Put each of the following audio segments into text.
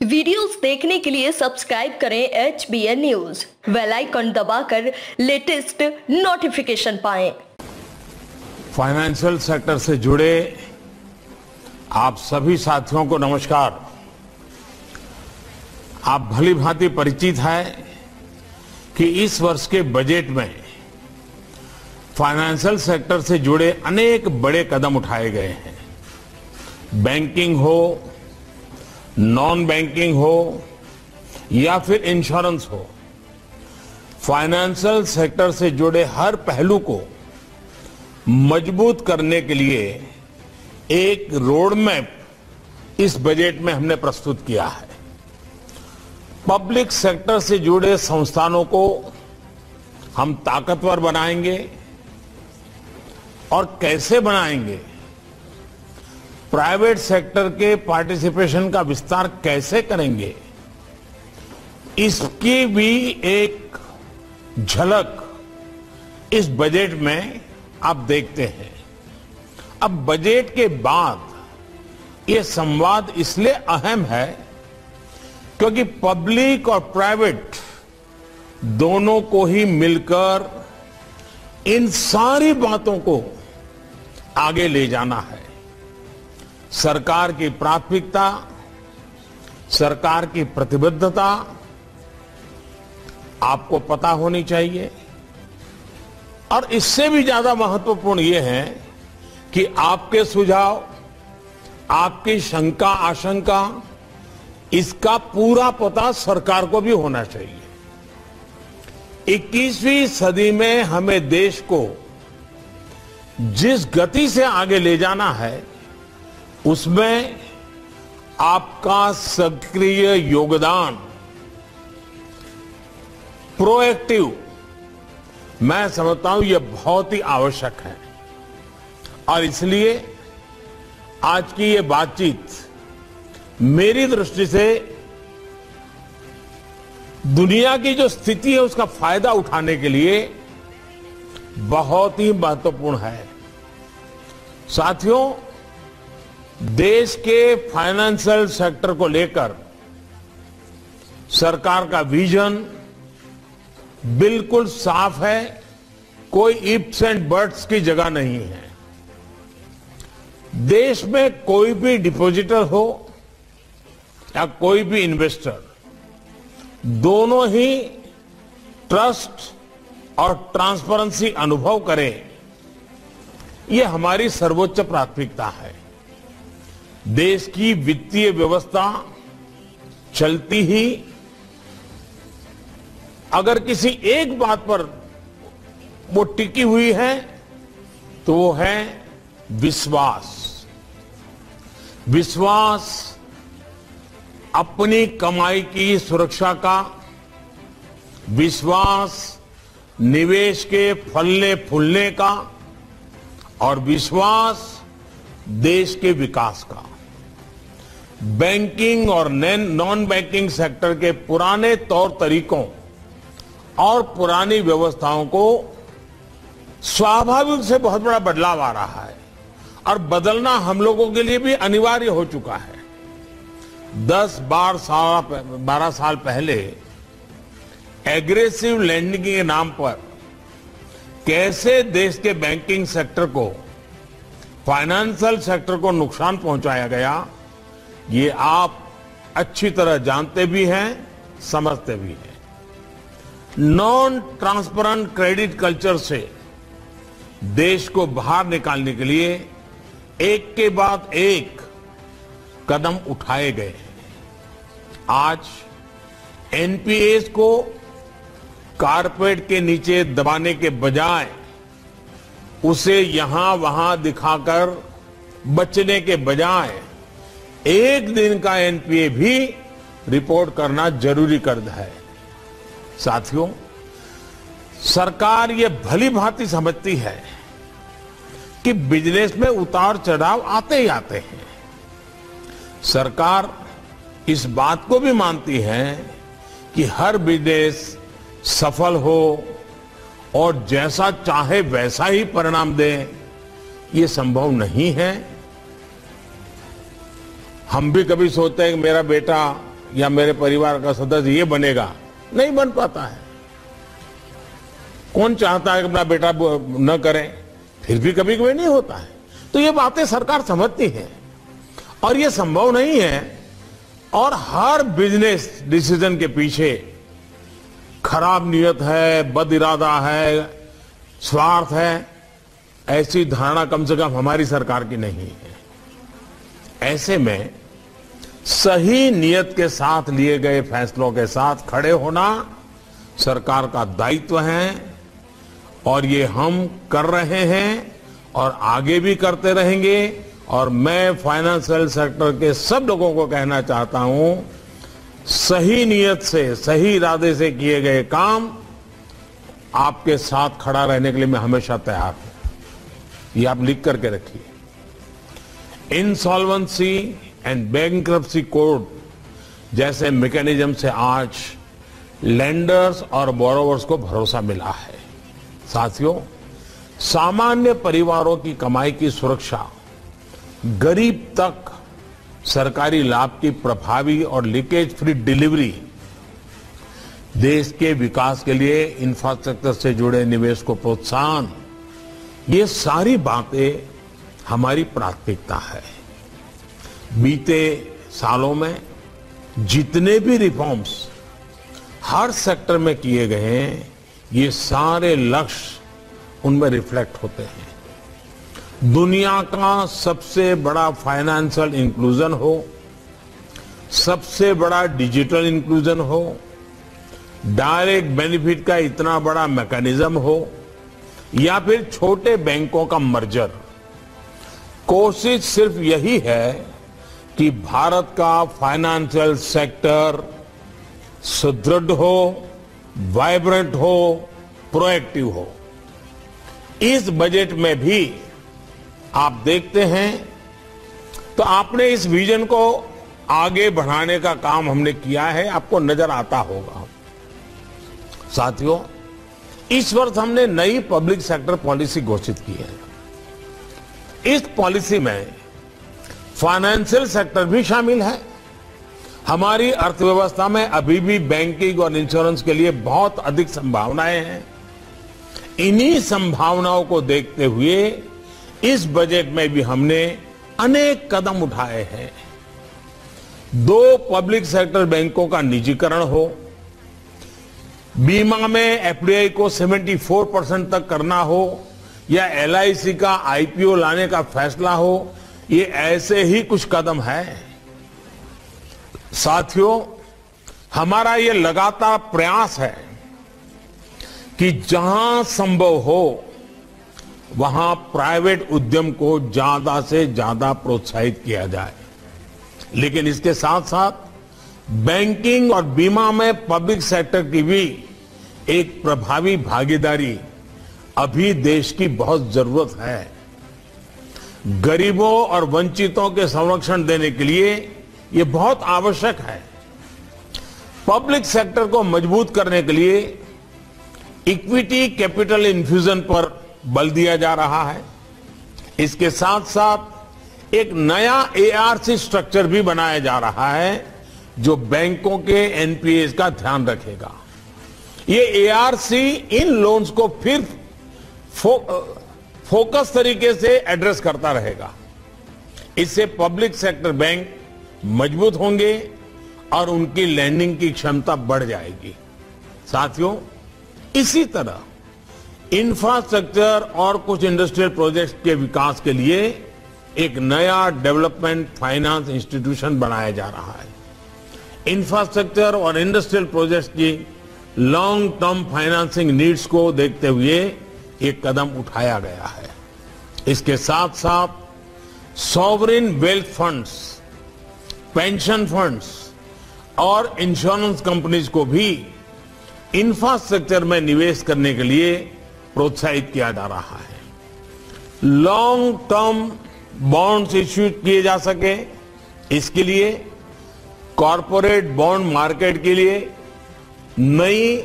Videos देखने के लिए सब्सक्राइब करें HBN न्यूज, बेल आइकन दबाकर लेटेस्ट नोटिफिकेशन पाएं। फाइनेंशियल सेक्टर से जुड़े आप सभी साथियों को नमस्कार। आप भली भांति परिचित है कि इस वर्ष के बजट में फाइनेंशियल सेक्टर से जुड़े अनेक बड़े कदम उठाए गए हैं। बैंकिंग हो, नॉन बैंकिंग हो या फिर इंश्योरेंस हो, फाइनेंशियल सेक्टर से जुड़े हर पहलू को मजबूत करने के लिए एक रोड मैप इस बजट में हमने प्रस्तुत किया है। पब्लिक सेक्टर से जुड़े संस्थानों को हम ताकतवर बनाएंगे और कैसे बनाएंगे, प्राइवेट सेक्टर के पार्टिसिपेशन का विस्तार कैसे करेंगे, इसकी भी एक झलक इस बजट में आप देखते हैं। अब बजट के बाद ये संवाद इसलिए अहम है क्योंकि पब्लिक और प्राइवेट दोनों को ही मिलकर इन सारी बातों को आगे ले जाना है। सरकार की प्राथमिकता, सरकार की प्रतिबद्धता आपको पता होनी चाहिए और इससे भी ज्यादा महत्वपूर्ण यह है कि आपके सुझाव, आपकी शंका आशंका, इसका पूरा पता सरकार को भी होना चाहिए। 21वीं सदी में हमें देश को जिस गति से आगे ले जाना है उसमें आपका सक्रिय योगदान, प्रोएक्टिव, मैं समझता हूं यह बहुत ही आवश्यक है। और इसलिए आज की ये बातचीत मेरी दृष्टि से दुनिया की जो स्थिति है उसका फायदा उठाने के लिए बहुत ही महत्वपूर्ण है। साथियों, देश के फाइनेंशियल सेक्टर को लेकर सरकार का विजन बिल्कुल साफ है, कोई इफ्स एंड बट्स की जगह नहीं है। देश में कोई भी डिपॉजिटर हो या कोई भी इन्वेस्टर, दोनों ही ट्रस्ट और ट्रांसपेरेंसी अनुभव करें, यह हमारी सर्वोच्च प्राथमिकता है। देश की वित्तीय व्यवस्था चलती ही अगर किसी एक बात पर वो टिकी हुई है तो वो है विश्वास। विश्वास अपनी कमाई की सुरक्षा का, विश्वास निवेश के फलने फूलने का और विश्वास देश के विकास का। बैंकिंग और नॉन बैंकिंग सेक्टर के पुराने तौर तरीकों और पुरानी व्यवस्थाओं को स्वाभाविक से बहुत बड़ा बदलाव आ रहा है और बदलना हम लोगों के लिए भी अनिवार्य हो चुका है। 10-12 साल पहले एग्रेसिव लैंडिंग के नाम पर कैसे देश के बैंकिंग सेक्टर को, फाइनेंशियल सेक्टर को नुकसान पहुंचाया गया, ये आप अच्छी तरह जानते भी हैं, समझते भी हैं। नॉन ट्रांसपेरेंट क्रेडिट कल्चर से देश को बाहर निकालने के लिए एक के बाद एक कदम उठाए गए। आज एनपीएस को कारपेट के नीचे दबाने के बजाय उसे यहां वहां दिखाकर बचने के बजाय एक दिन का एनपीए भी रिपोर्ट करना जरूरी कर है। साथियों, सरकार ये भली भांति समझती है कि बिजनेस में उतार चढ़ाव आते ही आते हैं। सरकार इस बात को भी मानती है कि हर बिजनेस सफल हो और जैसा चाहे वैसा ही परिणाम दे, ये संभव नहीं है। हम भी कभी सोचते हैं कि मेरा बेटा या मेरे परिवार का सदस्य ये बनेगा, नहीं बन पाता है। कौन चाहता है कि अपना बेटा न करे, फिर भी कभी कभी नहीं होता है। तो ये बातें सरकार समझती है और ये संभव नहीं है। और हर बिजनेस डिसीजन के पीछे खराब नियत है, बद इरादा है, स्वार्थ है, ऐसी धारणा कम से कम हमारी सरकार की नहीं है। ऐसे में सही नियत के साथ लिए गए फैसलों के साथ खड़े होना सरकार का दायित्व है और ये हम कर रहे हैं और आगे भी करते रहेंगे। और मैं फाइनेंशियल सेक्टर के सब लोगों को कहना चाहता हूं, सही नियत से, सही इरादे से किए गए काम आपके साथ खड़ा रहने के लिए मैं हमेशा तैयार हूं। ये आप लिख करके रखिए। इंसॉल्वेंसी एंड बैंक्रप्सी कोड जैसे मैकेनिज्म से आज लेंडर्स और बोरोवर्स को भरोसा मिला है। साथियों, सामान्य परिवारों की कमाई की सुरक्षा, गरीब तक सरकारी लाभ की प्रभावी और लीकेज फ्री डिलीवरी, देश के विकास के लिए इंफ्रास्ट्रक्चर से जुड़े निवेश को प्रोत्साहन, ये सारी बातें हमारी प्राथमिकता है। बीते सालों में जितने भी रिफॉर्म्स हर सेक्टर में किए गए हैं, ये सारे लक्ष्य उनमें रिफ्लेक्ट होते हैं। दुनिया का सबसे बड़ा फाइनेंशियल इंक्लूजन हो, सबसे बड़ा डिजिटल इंक्लूजन हो, डायरेक्ट बेनिफिट का इतना बड़ा मैकेनिज्म हो, या फिर छोटे बैंकों का मर्जर, कोशिश सिर्फ यही है कि भारत का फाइनेंशियल सेक्टर सुदृढ़ हो, वाइब्रेंट हो, प्रोएक्टिव हो। इस बजट में भी आप देखते हैं तो आपने इस विजन को आगे बढ़ाने का काम हमने किया है, आपको नजर आता होगा। साथियों, इस वर्ष हमने नई पब्लिक सेक्टर पॉलिसी घोषित की है। इस पॉलिसी में फाइनेंशियल सेक्टर भी शामिल है। हमारी अर्थव्यवस्था में अभी भी बैंकिंग और इंश्योरेंस के लिए बहुत अधिक संभावनाएं हैं। इन्हीं संभावनाओं को देखते हुए इस बजट में भी हमने अनेक कदम उठाए हैं। 2 पब्लिक सेक्टर बैंकों का निजीकरण हो, बीमा में एफडीआई को 74% तक करना हो, या एलआईसी का आईपीओ लाने का फैसला हो, ये ऐसे ही कुछ कदम है। साथियों, हमारा ये लगातार प्रयास है कि जहां संभव हो वहां प्राइवेट उद्यम को ज्यादा से ज्यादा प्रोत्साहित किया जाए। लेकिन इसके साथ साथ बैंकिंग और बीमा में पब्लिक सेक्टर की भी एक प्रभावी भागीदारी अभी देश की बहुत जरूरत है। गरीबों और वंचितों के संरक्षण देने के लिए ये बहुत आवश्यक है। पब्लिक सेक्टर को मजबूत करने के लिए इक्विटी कैपिटल इन्फ्यूजन पर बल दिया जा रहा है। इसके साथ साथ एक नया एआरसी स्ट्रक्चर भी बनाया जा रहा है जो बैंकों के एनपीएस का ध्यान रखेगा। ये एआरसी इन लोन्स को फिर फोकस तरीके से एड्रेस करता रहेगा। इससे पब्लिक सेक्टर बैंक मजबूत होंगे और उनकी लैंडिंग की क्षमता बढ़ जाएगी। साथियों, इसी तरह इंफ्रास्ट्रक्चर और कुछ इंडस्ट्रियल प्रोजेक्ट्स के विकास के लिए एक नया डेवलपमेंट फाइनेंस इंस्टीट्यूशन बनाया जा रहा है। इंफ्रास्ट्रक्चर और इंडस्ट्रियल प्रोजेक्ट्स की लॉन्ग टर्म फाइनेंसिंग नीड्स को देखते हुए एक कदम उठाया गया है। इसके साथ साथ sovereign wealth funds, pension funds और इंश्योरेंस कंपनीज को भी इंफ्रास्ट्रक्चर में निवेश करने के लिए प्रोत्साहित किया जा रहा है। लॉन्ग टर्म बॉन्ड्स इश्यू किए जा सके, इसके लिए कॉरपोरेट बॉन्ड मार्केट के लिए नई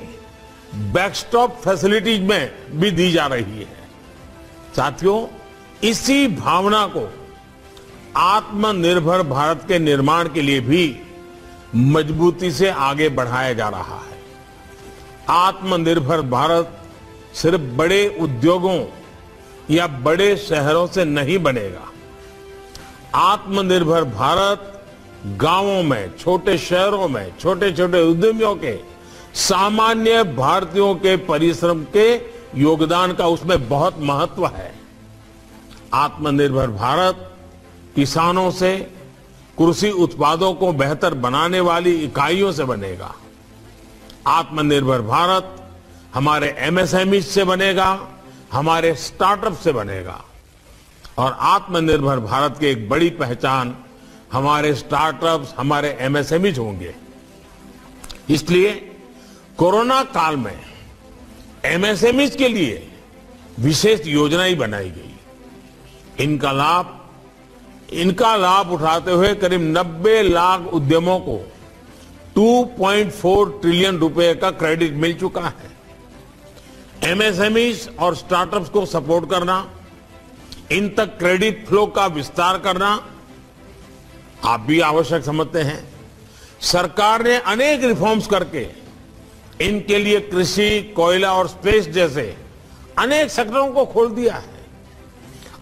बैकस्टॉप फैसिलिटीज में भी दी जा रही है। साथियों, इसी भावना को आत्मनिर्भर भारत के निर्माण के लिए भी मजबूती से आगे बढ़ाया जा रहा है। आत्मनिर्भर भारत सिर्फ बड़े उद्योगों या बड़े शहरों से नहीं बनेगा। आत्मनिर्भर भारत गांवों में, छोटे शहरों में, छोटे छोटे उद्यमियों के, सामान्य भारतीयों के परिश्रम के योगदान का उसमें बहुत महत्व है। आत्मनिर्भर भारत किसानों से, कृषि उत्पादों को बेहतर बनाने वाली इकाइयों से बनेगा। आत्मनिर्भर भारत हमारे एमएसएमई से बनेगा, हमारे स्टार्टअप से बनेगा। और आत्मनिर्भर भारत की एक बड़ी पहचान हमारे स्टार्टअप्स, हमारे एमएसएमई होंगे। इसलिए कोरोना काल में एमएसएमई के लिए विशेष योजनाएं बनाई गई। इनका लाभ उठाते हुए करीब 90 लाख उद्यमों को 2.4 ट्रिलियन रुपए का क्रेडिट मिल चुका है। एमएसएमई और स्टार्टअप्स को सपोर्ट करना, इन तक क्रेडिट फ्लो का विस्तार करना आप भी आवश्यक समझते हैं। सरकार ने अनेक रिफॉर्म्स करके इनके लिए कृषि, कोयला और स्पेस जैसे अनेक सेक्टरों को खोल दिया है।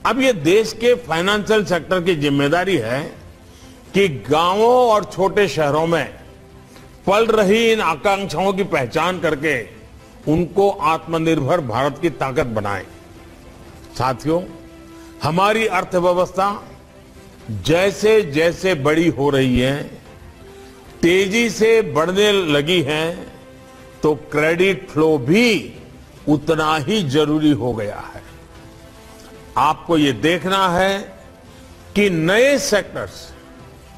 अब ये देश के फाइनेंशियल सेक्टर की जिम्मेदारी है कि गांवों और छोटे शहरों में पल रही इन आकांक्षाओं की पहचान करके उनको आत्मनिर्भर भारत की ताकत बनाएं। साथियों, हमारी अर्थव्यवस्था जैसे जैसे बड़ी हो रही है, तेजी से बढ़ने लगी है, तो क्रेडिट फ्लो भी उतना ही जरूरी हो गया है। आपको ये देखना है कि नए सेक्टर्स,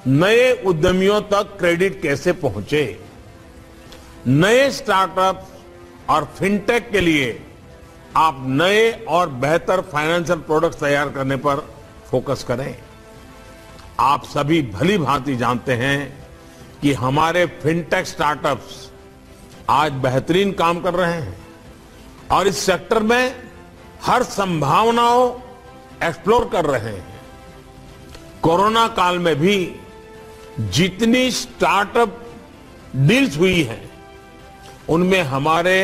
नए उद्यमियों तक क्रेडिट कैसे पहुंचे। नए स्टार्टअप और फिनटेक के लिए आप नए और बेहतर फाइनेंशियल प्रोडक्ट्स तैयार करने पर फोकस करें। आप सभी भली भांति जानते हैं कि हमारे फिनटेक स्टार्टअप्स आज बेहतरीन काम कर रहे हैं और इस सेक्टर में हर संभावनाओं एक्सप्लोर कर रहे हैं। कोरोना काल में भी जितनी स्टार्टअप डील्स हुई हैं, उनमें हमारे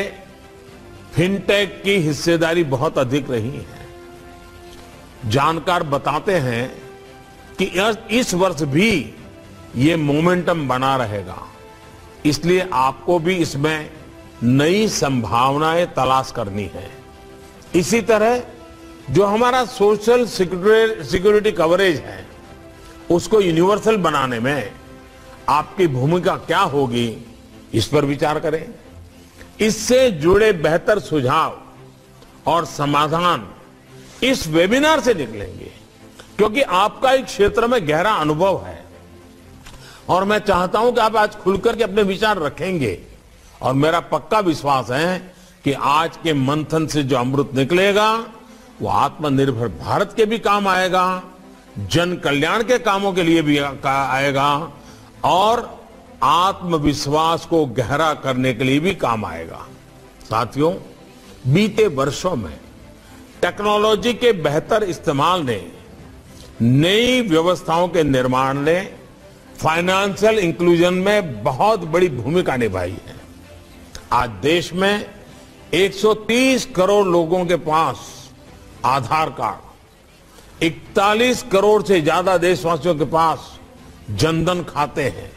फिनटेक की हिस्सेदारी बहुत अधिक रही है। जानकार बताते हैं कि इस वर्ष भी ये मोमेंटम बना रहेगा। इसलिए आपको भी इसमें नई संभावनाएं तलाश करनी है। इसी तरह जो हमारा सोशल सिक्योरिटी कवरेज है, उसको यूनिवर्सल बनाने में आपकी भूमिका क्या होगी, इस पर विचार करें। इससे जुड़े बेहतर सुझाव और समाधान इस वेबिनार से निकलेंगे, क्योंकि आपका एक क्षेत्र में गहरा अनुभव है और मैं चाहता हूं कि आप आज खुलकर के अपने विचार रखेंगे। और मेरा पक्का विश्वास है कि आज के मंथन से जो अमृत निकलेगा वो आत्मनिर्भर भारत के भी काम आएगा, जन कल्याण के कामों के लिए भी आएगा और आत्मविश्वास को गहरा करने के लिए भी काम आएगा। साथियों, बीते वर्षों में टेक्नोलॉजी के बेहतर इस्तेमाल ने, नई व्यवस्थाओं के निर्माण ने फाइनेंशियल इंक्लूजन में बहुत बड़ी भूमिका निभाई है। आज देश में 130 करोड़ लोगों के पास आधार कार्ड, 41 करोड़ से ज्यादा देशवासियों के पास जनधन खाते हैं।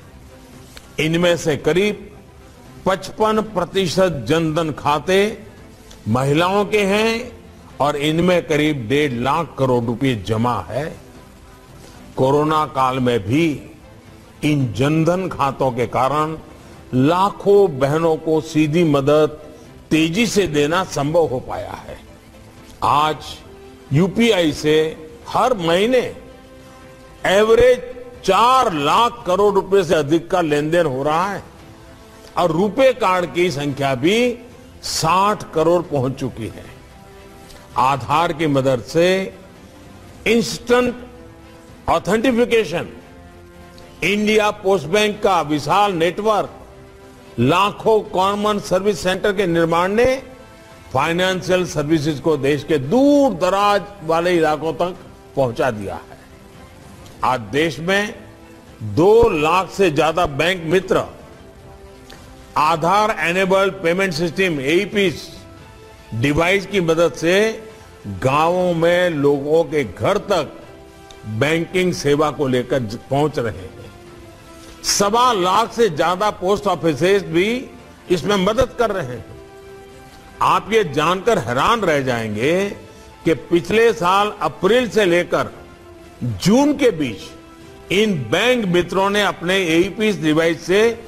इनमें से करीब 55% जनधन खाते महिलाओं के हैं और इनमें करीब 1.5 लाख करोड़ रुपए जमा है। कोरोना काल में भी इन जनधन खातों के कारण लाखों बहनों को सीधी मदद तेजी से देना संभव हो पाया है। आज यूपीआई से हर महीने एवरेज 4 लाख करोड़ रुपए से अधिक का लेन देन हो रहा है और रुपे कार्ड की संख्या भी 60 करोड़ पहुंच चुकी है। आधार की मदद से instant authentication, India post bank का विशाल नेटवर्क, लाखों कॉमन सर्विस सेंटर के निर्माण ने फाइनेंशियल सर्विसेज को देश के दूर दराज वाले इलाकों तक पहुंचा दिया है। आज देश में 2 लाख से ज्यादा बैंक मित्र Aadhaar enabled payment system AEPS device की मदद से गांवों में लोगों के घर तक बैंकिंग सेवा को लेकर पहुंच रहे हैं। 1.25 लाख से ज्यादा पोस्ट ऑफिसेज भी इसमें मदद कर रहे हैं। आप ये जानकर हैरान रह जाएंगे कि पिछले साल अप्रैल से लेकर जून के बीच इन बैंक मित्रों ने अपने AEPS डिवाइस से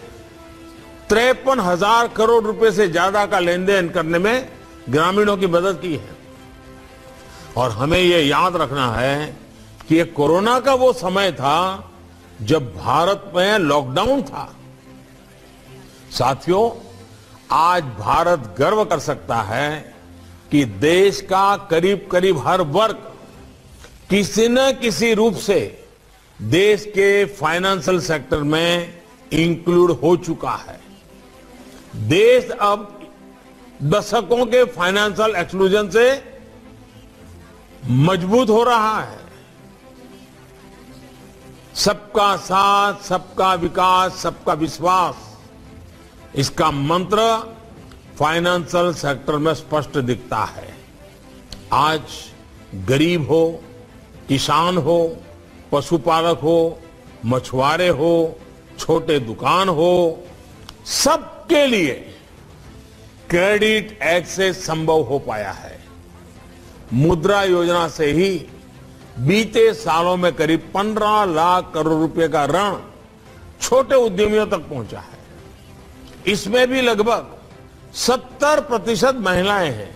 53,000 करोड़ रुपए से ज्यादा का लेन देन करने में ग्रामीणों की मदद की है। और हमें यह याद रखना है कि ये कोरोना का वो समय था जब भारत में लॉकडाउन था। साथियों, आज भारत गर्व कर सकता है कि देश का करीब करीब हर वर्ग किसी न किसी रूप से देश के फाइनेंशियल सेक्टर में इंक्लूड हो चुका है। देश अब दशकों के फाइनेंशियल एक्सक्लूजन से मजबूत हो रहा है। सबका साथ, सबका विकास, सबका विश्वास, इसका मंत्र फाइनेंशियल सेक्टर में स्पष्ट दिखता है। आज गरीब हो, किसान हो, पशुपालक हो, मछुआरे हो, छोटे दुकान हो, सबके लिए क्रेडिट एक्सेस संभव हो पाया है। मुद्रा योजना से ही बीते सालों में करीब 15 लाख करोड़ रुपए का ऋण छोटे उद्यमियों तक पहुंचा है। इसमें भी लगभग 70% महिलाएं हैं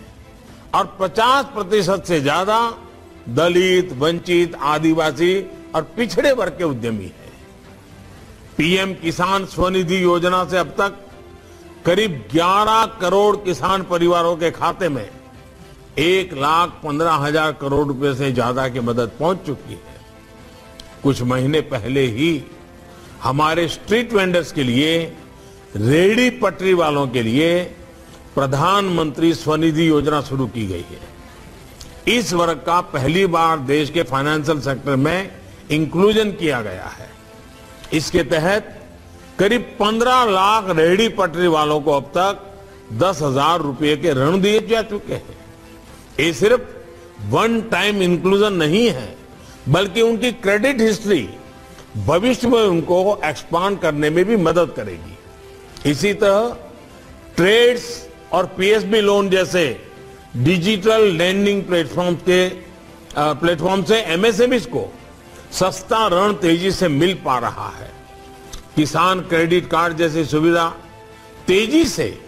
और 50% से ज्यादा दलित, वंचित, आदिवासी और पिछड़े वर्ग के उद्यमी हैं। पीएम किसान स्वनिधि योजना से अब तक करीब 11 करोड़ किसान परिवारों के खाते में 1,15,000 करोड़ रुपए से ज्यादा की मदद पहुंच चुकी है। कुछ महीने पहले ही हमारे स्ट्रीट वेंडर्स के लिए, रेहड़ी पटरी वालों के लिए प्रधानमंत्री स्वनिधि योजना शुरू की गई है। इस वर्ग का पहली बार देश के फाइनेंशियल सेक्टर में इंक्लूजन किया गया है। इसके तहत करीब 15 लाख रेहड़ी पटरी वालों को अब तक 10,000 रुपए के ऋण दिए जा चुके हैं। ये सिर्फ वन टाइम इंक्लूजन नहीं है, बल्कि उनकी क्रेडिट हिस्ट्री भविष्य में उनको एक्सपांड करने में भी मदद करेगी। इसी तरह ट्रेड्स और PSB लोन जैसे डिजिटल लैंडिंग प्लेटफॉर्म से MSMEs को सस्ता ऋण तेजी से मिल पा रहा है। किसान क्रेडिट कार्ड जैसी सुविधा तेजी से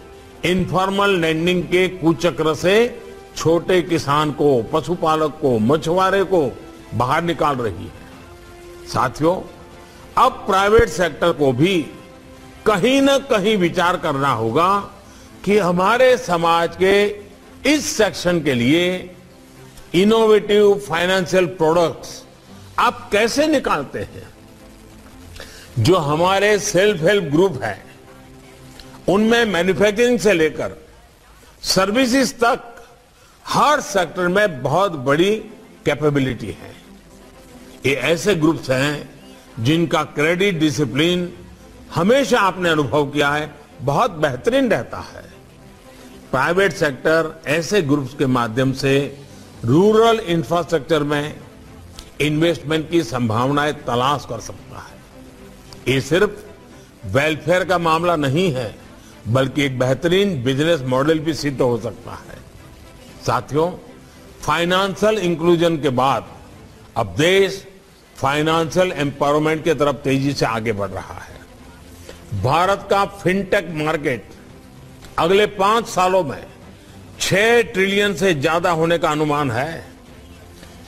इनफॉर्मल लैंडिंग के कुचक्र से छोटे किसान को, पशुपालक को, मछुआरे को बाहर निकाल रही है। साथियों, अब प्राइवेट सेक्टर को भी कहीं न कहीं विचार करना होगा कि हमारे समाज के इस सेक्शन के लिए इनोवेटिव फाइनेंशियल प्रोडक्ट्स आप कैसे निकालते हैं। जो हमारे सेल्फ हेल्प ग्रुप है, उनमें मैन्युफैक्चरिंग से लेकर सर्विसेज तक हर सेक्टर में बहुत बड़ी कैपेबिलिटी है। ये ऐसे ग्रुप्स हैं जिनका क्रेडिट डिसिप्लिन हमेशा आपने अनुभव किया है बहुत बेहतरीन रहता है। प्राइवेट सेक्टर ऐसे ग्रुप्स के माध्यम से रूरल इंफ्रास्ट्रक्चर में इन्वेस्टमेंट की संभावनाएं तलाश कर सकता है। ये सिर्फ वेलफेयर का मामला नहीं है, बल्कि एक बेहतरीन बिजनेस मॉडल भी सिद्ध हो सकता है। साथियों, फाइनेंशियल इंक्लूजन के बाद अब देश फाइनेंशियल एम्पावरमेंट की तरफ तेजी से आगे बढ़ रहा है। भारत का फिनटेक मार्केट अगले 5 सालों में 6 ट्रिलियन से ज्यादा होने का अनुमान है।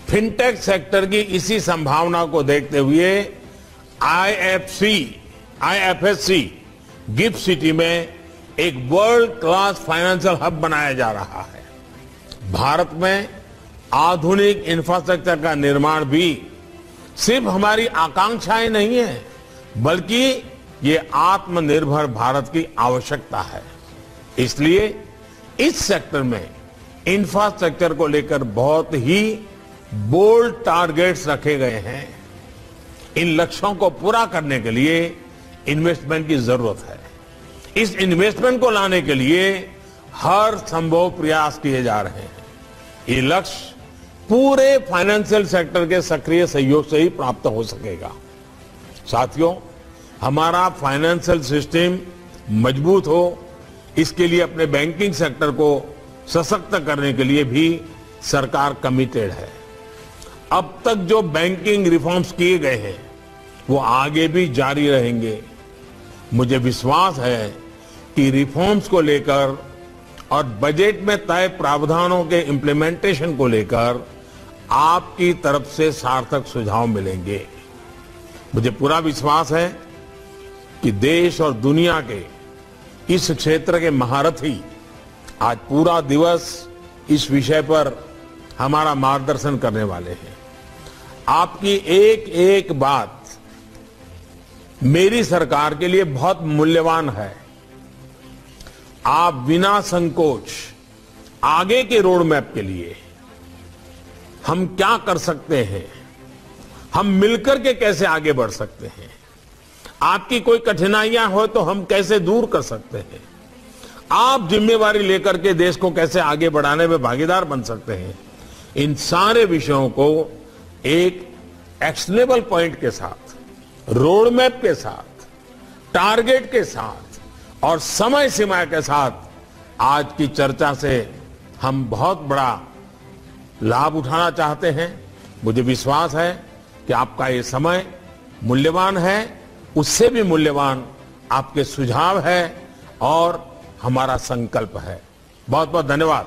फिनटेक सेक्टर की इसी संभावना को देखते हुए IFSC गिफ्ट सिटी में एक वर्ल्ड क्लास फाइनेंशियल हब बनाया जा रहा है। भारत में आधुनिक इंफ्रास्ट्रक्चर का निर्माण भी सिर्फ हमारी आकांक्षाएं नहीं है, बल्कि ये आत्मनिर्भर भारत की आवश्यकता है। इसलिए इस सेक्टर में इंफ्रास्ट्रक्चर को लेकर बहुत ही बोल्ड टारगेट्स रखे गए हैं। इन लक्ष्यों को पूरा करने के लिए इन्वेस्टमेंट की जरूरत है। इस इन्वेस्टमेंट को लाने के लिए हर संभव प्रयास किए जा रहे हैं। ये लक्ष्य पूरे फाइनेंशियल सेक्टर के सक्रिय सहयोग से ही प्राप्त हो सकेगा। साथियों, हमारा फाइनेंशियल सिस्टम मजबूत हो, इसके लिए अपने बैंकिंग सेक्टर को सशक्त करने के लिए भी सरकार कमिटेड है। अब तक जो बैंकिंग रिफॉर्म्स किए गए हैं वो आगे भी जारी रहेंगे। मुझे विश्वास है कि रिफॉर्म्स को लेकर और बजट में तय प्रावधानों के इम्प्लीमेंटेशन को लेकर आपकी तरफ से सार्थक सुझाव मिलेंगे। मुझे पूरा विश्वास है कि देश और दुनिया के इस क्षेत्र के महारथी आज पूरा दिवस इस विषय पर हमारा मार्गदर्शन करने वाले हैं। आपकी एक एक बात मेरी सरकार के लिए बहुत मूल्यवान है। आप बिना संकोच आगे के रोड मैप के लिए हम क्या कर सकते हैं, हम मिलकर के कैसे आगे बढ़ सकते हैं, आपकी कोई कठिनाइयां हो तो हम कैसे दूर कर सकते हैं, आप जिम्मेवारी लेकर के देश को कैसे आगे बढ़ाने में भागीदार बन सकते हैं, इन सारे विषयों को एक एक्शनेबल पॉइंट के साथ, रोड मैप के साथ, टारगेट के साथ और समय सीमा के साथ आज की चर्चा से हम बहुत बड़ा लाभ उठाना चाहते हैं। मुझे विश्वास है कि आपका ये समय मूल्यवान है, उससे भी मूल्यवान आपके सुझाव है और हमारा संकल्प है। बहुत बहुत धन्यवाद।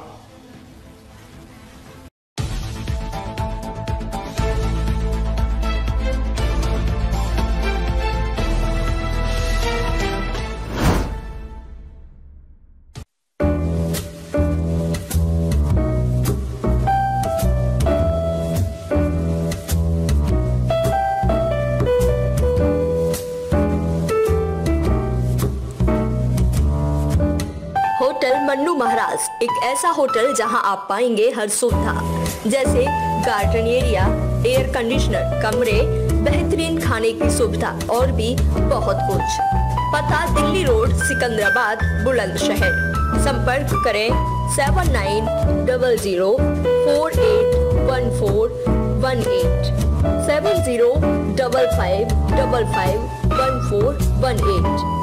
होटल मन्नू महाराज एक ऐसा होटल जहां आप पाएंगे हर सुविधा, जैसे गार्डन एरिया, एयर कंडीशनर कमरे, बेहतरीन खाने की सुविधा और भी बहुत कुछ। पता दिल्ली रोड, सिकंदराबाद, बुलंदशहर। संपर्क करें 7900481418 7055551418।